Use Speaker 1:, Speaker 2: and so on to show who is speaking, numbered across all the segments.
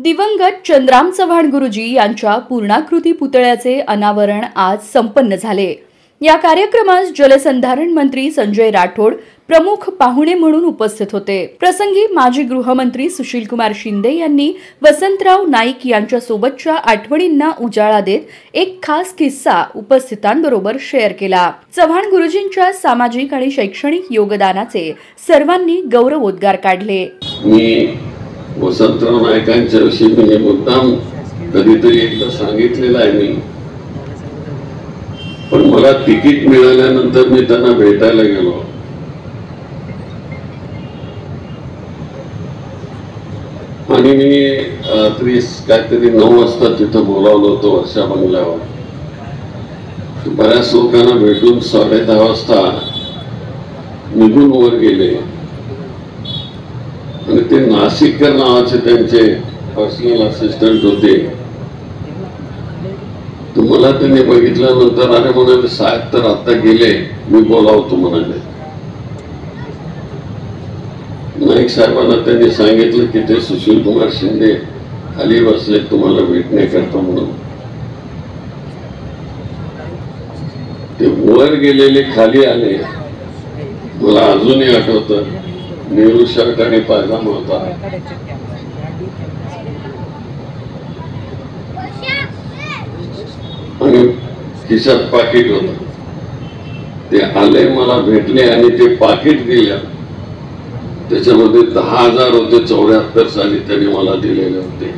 Speaker 1: दिवंगत चंद्राम चव्हाण गुरुजी यांच्या पूर्णाकृती पुतळ्याचे अनावरण आज संपन्न झाले। या कार्यक्रमास जलसंधारण मंत्री संजय राठोड प्रमुख पाहुणे म्हणून उपस्थित होते। प्रसंगी माजी गृहमंत्री सुशील कुमार शिंदे यांनी वसंतराव नाईक यांच्या सोबतच्या आठवणींना उजाळा देत एक खास किस्सा उपस्थितांबरोबर शेअर केला। चव्हाण गुरुजींच्या सामाजिक आणि शैक्षणिक योगदानाचे सर्वांनी गौरवोद्गार काढले।
Speaker 2: वसंतराव नाईकांच्या विषयी मी मुद्दाम कधीतरी एकदा सांगितलेलं आहे मी, पण मला तिकीट मिळाल्यानंतर मी त्यांना भेटायला गेलो आणि मी रात्री काहीतरी 9 वाजता तिथं बोलावलं होतं वर्षा बंगल्यावर। बऱ्याच लोकांना भेटून 10:30 वाजता निघून वर गेले आणि ते नाशिककर नावाचे त्यांचे पर्सनल असिस्टंट होते। तुम्हाला त्यांनी बघितल्यानंतर अरे म्हणाले साहेब तर आता गेले, मी बोलावतो म्हणाले। नाईक साहेबांना त्यांनी सांगितलं की ते सुशील कुमार शिंदे खाली बसले तुम्हाला भेटण्याकरता म्हणून। ते वर गेलेले खाली आले, मला अजूनही आठवतं नेहरू शर्ट आणि पायजामा होता आणि खिशात पाकिट होत। ते आले मला भेटले आणि ते पाकिट दिलं, त्याच्यामध्ये 10,000 होते। 74 साली त्यांनी मला दिलेले होते।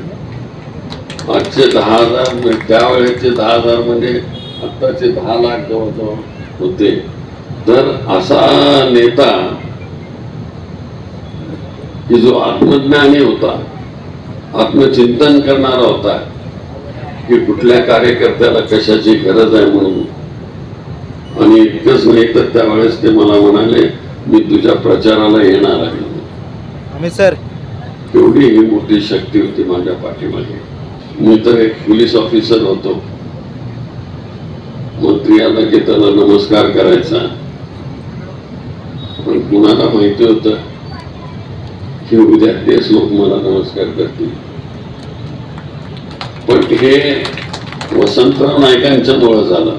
Speaker 2: आजचे 10,000 त्यावेळेचे 10,000 म्हणजे आत्ताचे 10 लाख जवळजवळ होते। तर असा नेता की जो आत्मज्ञानी होता, आत्मचिंतन करणारा होता की कुठल्या कार्यकर्त्याला कशाची गरज आहे म्हणून। आणि इतकंच नाही तर त्यावेळेस ते मला म्हणाले मी तुझ्या प्रचाराला येणार आहे।
Speaker 3: सर
Speaker 2: तेवढी ही मोठी शक्ती होती माझ्या पाठीमागे। मी तर एक पोलीस ऑफिसर होतो, मंत्री आला की त्याला नमस्कार करायचा, पण कुणाला माहिती होतं की उद्या तेच लोक मला नमस्कार करतील। पण हे वसंतराव नाईकांच्या मुळे झालं।